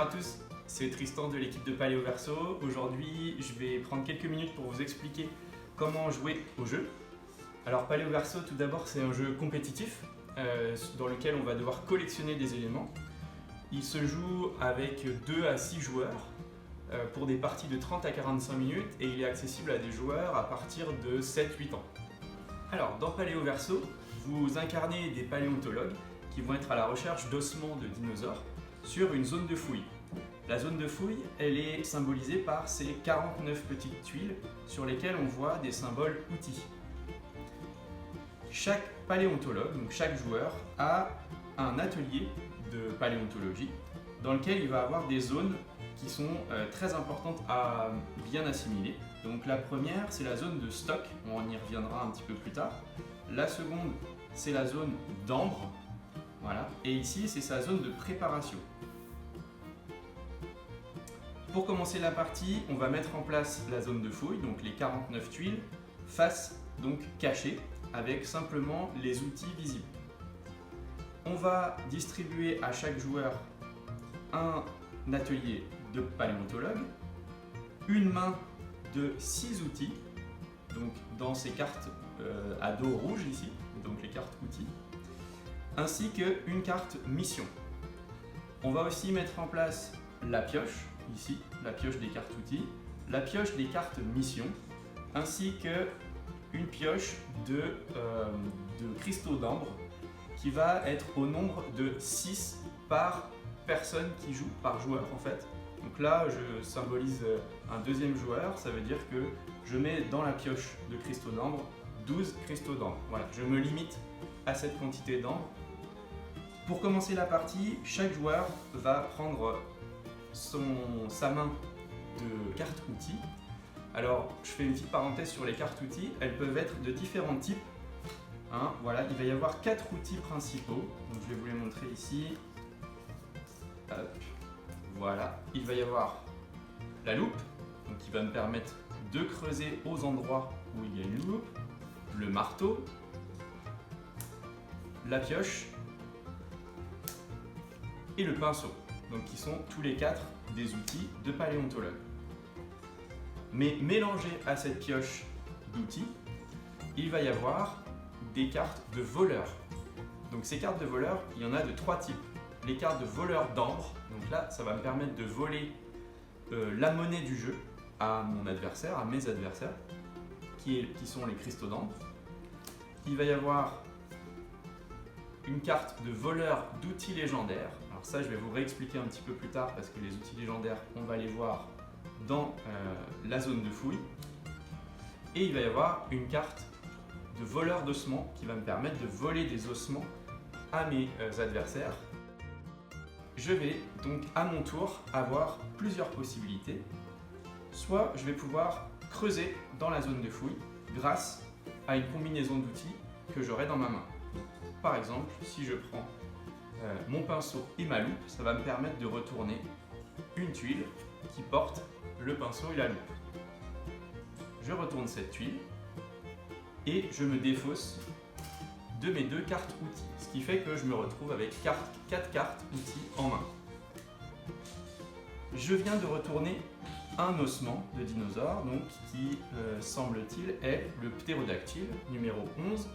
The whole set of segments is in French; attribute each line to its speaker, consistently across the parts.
Speaker 1: à tous, c'est Tristan de l'équipe de Paléo Verso. Aujourd'hui, je vais prendre quelques minutes pour vous expliquer comment jouer au jeu. Alors Paléo Verso, tout d'abord, c'est un jeu compétitif dans lequel on va devoir collectionner des éléments. Il se joue avec 2 à 6 joueurs pour des parties de 30 à 45 minutes et il est accessible à des joueurs à partir de 7-8 ans. Alors, dans Paléo Verso, vous incarnez des paléontologues qui vont être à la recherche d'ossements de dinosaures sur une zone de fouille. La zone de fouille, elle est symbolisée par ces 49 petites tuiles sur lesquelles on voit des symboles outils. Chaque paléontologue, donc chaque joueur, a un atelier de paléontologie dans lequel il va avoir des zones qui sont très importantes à bien assimiler. Donc la première, c'est la zone de stock, on y reviendra un petit peu plus tard. La seconde, c'est la zone d'ambre, voilà. Et ici, c'est sa zone de préparation. Pour commencer la partie, on va mettre en place la zone de fouille, donc les 49 tuiles, face donc cachée, avec simplement les outils visibles. On va distribuer à chaque joueur un atelier de paléontologue, une main de 6 outils, donc dans ces cartes à dos rouge ici, donc les cartes outils, ainsi qu'une carte mission. On va aussi mettre en place la pioche, ici, la pioche des cartes outils, la pioche des cartes mission, ainsi qu'une pioche de cristaux d'ambre qui va être au nombre de 6 par personne qui joue, par joueur en fait. Donc là, je symbolise un deuxième joueur, ça veut dire que je mets dans la pioche de cristaux d'ambre 12 cristaux d'ambre. Voilà, je me limite à cette quantité d'ambre. Pour commencer la partie, chaque joueur va prendre sa main de cartes outils. Alors, je fais une petite parenthèse sur les cartes outils, elles peuvent être de différents types. Voilà, il va y avoir 4 outils principaux, donc je vais vous les montrer ici. Hop. Voilà, il va y avoir la loupe, donc qui va me permettre de creuser aux endroits où il y a une loupe, le marteau, la pioche et le pinceau, donc qui sont tous les 4 des outils de paléontologue. Mais mélangé à cette pioche d'outils, il va y avoir des cartes de voleurs. Donc ces cartes de voleurs, il y en a de 3 types. Les cartes de voleurs d'ambre, donc là ça va me permettre de voler la monnaie du jeu à mon adversaire, à mes adversaires, qui sont les cristaux d'ambre. Il va y avoir une carte de voleur d'outils légendaires. Alors ça je vais vous réexpliquer un petit peu plus tard parce que les outils légendaires, on va les voir dans la zone de fouille. Et il va y avoir une carte de voleur d'ossements qui va me permettre de voler des ossements à mes adversaires. Je vais donc à mon tour avoir plusieurs possibilités. Soit je vais pouvoir creuser dans la zone de fouille grâce à une combinaison d'outils que j'aurai dans ma main. Par exemple, si je prends mon pinceau et ma loupe, ça va me permettre de retourner une tuile qui porte le pinceau et la loupe. Je retourne cette tuile et je me défausse de mes 2 cartes outils, ce qui fait que je me retrouve avec 4 cartes outils en main. Je viens de retourner un ossement de dinosaure, donc qui semble-t-il est le ptérodactyle numéro 11.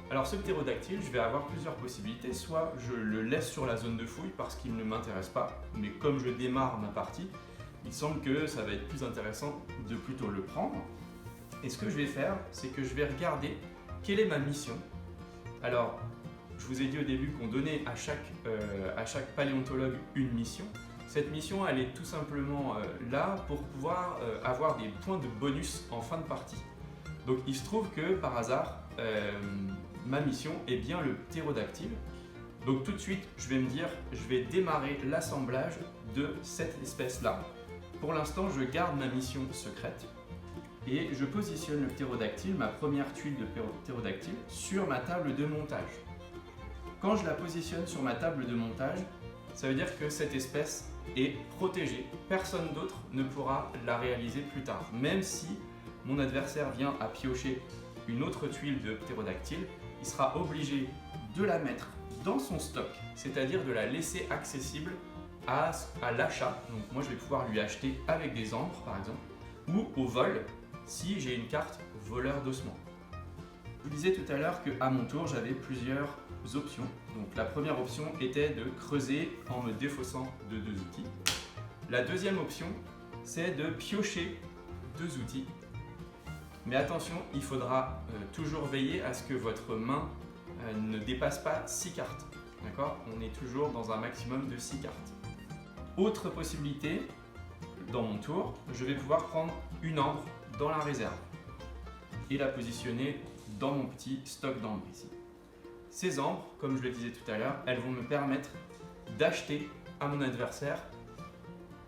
Speaker 1: Alors ce ptérodactyle, je vais avoir plusieurs possibilités, soit je le laisse sur la zone de fouille parce qu'il ne m'intéresse pas, mais comme je démarre ma partie, il semble que ça va être plus intéressant de plutôt le prendre. Et ce que je vais faire, c'est que je vais regarder quelle est ma mission. Alors, je vous ai dit au début qu'on donnait à chaque paléontologue une mission. Cette mission, elle est tout simplement là pour pouvoir avoir des points de bonus en fin de partie. Donc il se trouve que par hasard, ma mission est bien le ptérodactyle. Donc tout de suite, je vais me dire, je vais démarrer l'assemblage de cette espèce-là. Pour l'instant, je garde ma mission secrète. Et je positionne le ptérodactyle, ma première tuile de ptérodactyle, sur ma table de montage. Quand je la positionne sur ma table de montage, ça veut dire que cette espèce est protégée. Personne d'autre ne pourra la réaliser plus tard. Même si mon adversaire vient à piocher une autre tuile de ptérodactyle, il sera obligé de la mettre dans son stock, c'est-à-dire de la laisser accessible à l'achat. Donc moi je vais pouvoir lui acheter avec des ambres par exemple, ou au vol si j'ai une carte voleur d'ossements. Je vous disais tout à l'heure qu'à mon tour j'avais plusieurs options. Donc la première option était de creuser en me défaussant de 2 outils. La deuxième option c'est de piocher 2 outils. Mais attention, il faudra toujours veiller à ce que votre main ne dépasse pas 6 cartes. D'accord ? On est toujours dans un maximum de 6 cartes. Autre possibilité, dans mon tour, je vais pouvoir prendre une ambre dans la réserve et la positionner dans mon petit stock d'ambres ici. Ces ambres, comme je le disais tout à l'heure, elles vont me permettre d'acheter à mon adversaire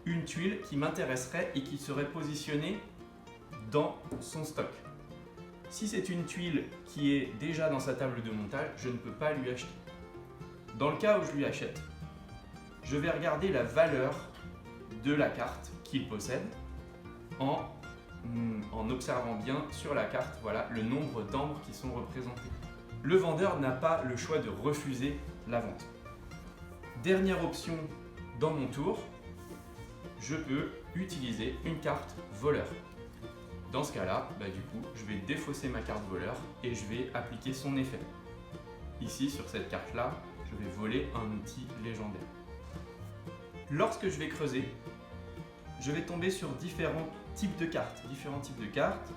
Speaker 1: une tuile qui m'intéresserait et qui serait positionnée dans son stock. Si c'est une tuile qui est déjà dans sa table de montage, je ne peux pas lui acheter. Dans le cas où je lui achète, je vais regarder la valeur de la carte qu'il possède en observant bien sur la carte, voilà, le nombre d'ambres qui sont représentés. Le vendeur n'a pas le choix de refuser la vente. Dernière option dans mon tour, je peux utiliser une carte voleur. Dans ce cas-là, du coup, je vais défausser ma carte voleur et je vais appliquer son effet. Ici, sur cette carte-là, je vais voler un outil légendaire. Lorsque je vais creuser, je vais tomber sur différents types de cartes.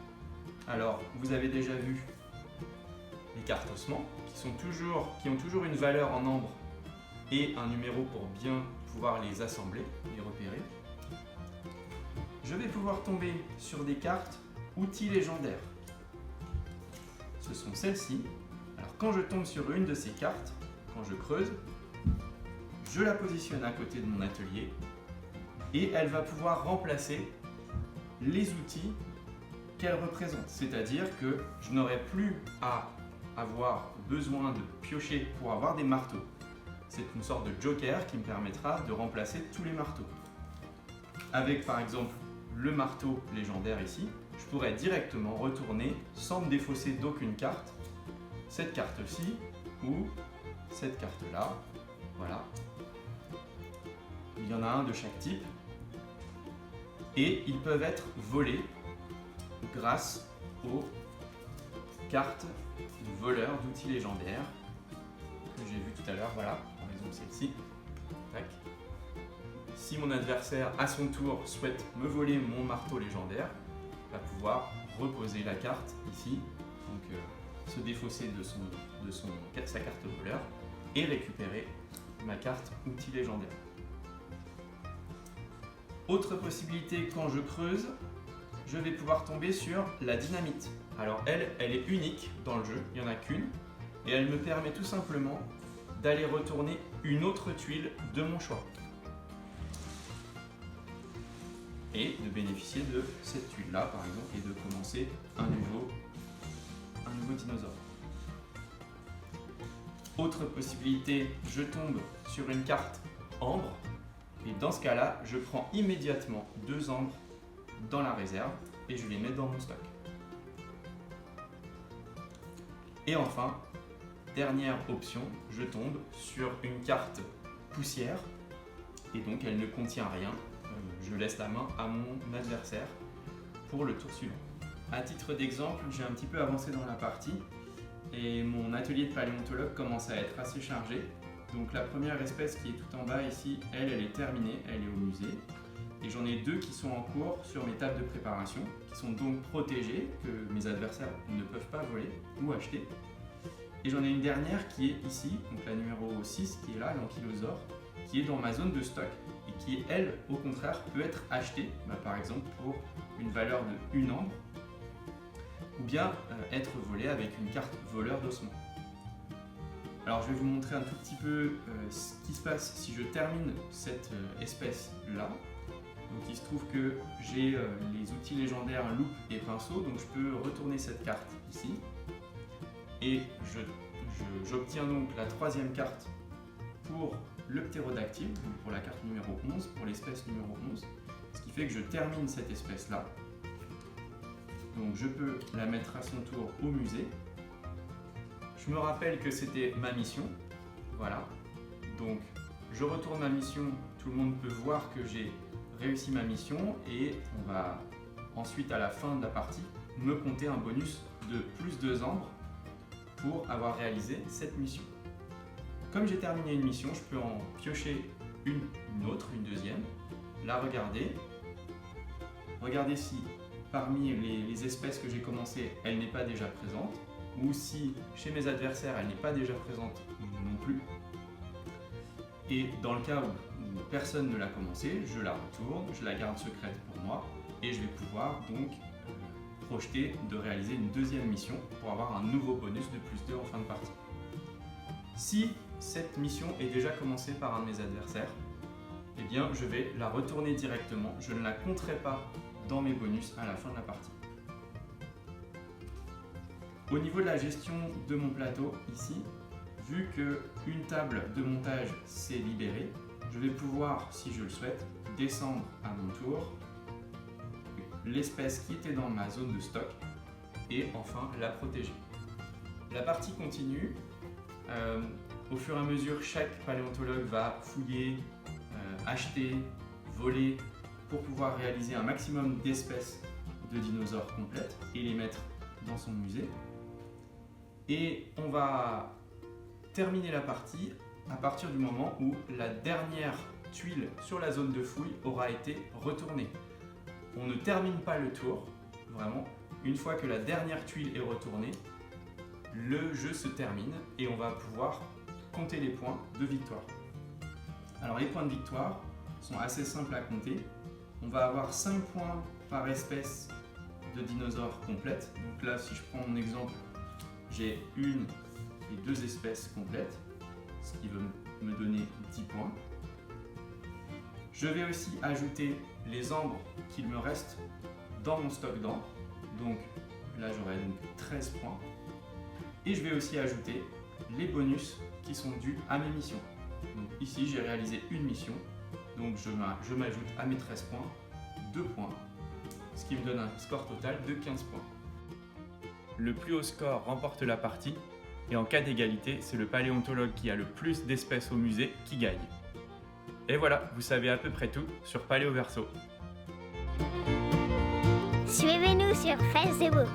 Speaker 1: Alors, vous avez déjà vu les cartes ossements, qui ont toujours une valeur en ambre et un numéro pour bien pouvoir les assembler, les repérer. Je vais pouvoir tomber sur des cartes outils légendaires. Ce sont celles-ci. Alors quand je tombe sur une de ces cartes, quand je creuse, je la positionne à côté de mon atelier et elle va pouvoir remplacer les outils qu'elle représente. C'est-à-dire que je n'aurai plus à avoir besoin de piocher pour avoir des marteaux. C'est une sorte de joker qui me permettra de remplacer tous les marteaux. Avec par exemple le marteau légendaire ici, je pourrais directement retourner sans me défausser d'aucune carte, cette carte-ci ou cette carte-là. Voilà. Il y en a un de chaque type. Et ils peuvent être volés grâce aux cartes de voleurs d'outils légendaires que j'ai vu tout à l'heure. Voilà, par exemple celle-ci. Tac. Si mon adversaire, à son tour, souhaite me voler mon marteau légendaire, va pouvoir reposer la carte ici, donc se défausser de sa carte voleur et récupérer ma carte outil légendaire. Autre possibilité, quand je creuse, je vais pouvoir tomber sur la dynamite. Alors elle est unique dans le jeu, il n'y en a qu'une, et elle me permet tout simplement d'aller retourner une autre tuile de mon choix. Et de bénéficier de cette tuile-là, par exemple, et de commencer un nouveau dinosaure. Autre possibilité, je tombe sur une carte ambre, et dans ce cas-là, je prends immédiatement 2 ambres dans la réserve et je les mets dans mon stock. Et enfin, dernière option, je tombe sur une carte poussière, et donc elle ne contient rien. Je laisse la main à mon adversaire pour le tour suivant. À titre d'exemple, j'ai un petit peu avancé dans la partie et mon atelier de paléontologue commence à être assez chargé. Donc la première espèce qui est tout en bas ici, elle est terminée, elle est au musée. Et j'en ai 2 qui sont en cours sur mes tables de préparation, qui sont donc protégées, que mes adversaires ne peuvent pas voler ou acheter. Et j'en ai une dernière qui est ici, donc la numéro 6, qui est là, l'ankylosaure, qui est dans ma zone de stock et qui, elle, au contraire, peut être achetée, par exemple pour une valeur de 1 ambre, ou bien être volée avec une carte voleur d'ossements. Alors je vais vous montrer un tout petit peu ce qui se passe si je termine cette espèce-là. Donc il se trouve que j'ai les outils légendaires loupe et pinceau, donc je peux retourner cette carte ici. Et j'obtiens donc la 3e carte pour le ptérodactyle, donc pour la carte numéro 11, pour l'espèce numéro 11. Ce qui fait que je termine cette espèce-là. Donc je peux la mettre à son tour au musée. Je me rappelle que c'était ma mission. Voilà. Donc je retourne ma mission tous tout le monde peut voir que j'ai réussi ma mission et on va ensuite à la fin de la partie me compter un bonus de plus 2 ambres pour avoir réalisé cette mission. Comme j'ai terminé une mission, je peux en piocher une deuxième, la regarder si parmi les espèces que j'ai commencées, elle n'est pas déjà présente, ou si chez mes adversaires, elle n'est pas déjà présente non plus. Et dans le cas où personne ne l'a commencée, je la retourne, je la garde secrète pour moi, et je vais pouvoir donc projeter de réaliser une deuxième mission pour avoir un nouveau bonus de plus 2 en fin de partie. Si cette mission est déjà commencée par un de mes adversaires, eh bien je vais la retourner directement, je ne la compterai pas dans mes bonus à la fin de la partie. Au niveau de la gestion de mon plateau, ici, vu qu'une table de montage s'est libérée, je vais pouvoir, si je le souhaite, descendre à mon tour l'espèce qui était dans ma zone de stock et enfin la protéger. La partie continue. Au fur et à mesure, chaque paléontologue va fouiller, acheter, voler pour pouvoir réaliser un maximum d'espèces de dinosaures complètes et les mettre dans son musée. Et on va terminer la partie à partir du moment où la dernière tuile sur la zone de fouille aura été retournée. On ne termine pas le tour, vraiment. Une fois que la dernière tuile est retournée, le jeu se termine et on va pouvoir compter les points de victoire. Alors les points de victoire sont assez simples à compter. On va avoir 5 points par espèce de dinosaures complète. Donc là, si je prends mon exemple, j'ai une et 2 espèces complètes, ce qui va me donner 10 points. Je vais aussi ajouter les ambres qu'il me reste dans mon stock d'ambres. Donc là, j'aurai donc 13 points. Et je vais aussi ajouter les bonus qui sont dus à mes missions. Donc ici, j'ai réalisé une mission. Donc je m'ajoute à mes 13 points 2 points, ce qui me donne un score total de 15 points. Le plus haut score remporte la partie. Et en cas d'égalité, c'est le paléontologue qui a le plus d'espèces au musée qui gagne. Et voilà, vous savez à peu près tout sur Paléoverso.
Speaker 2: Suivez-nous sur Facebook.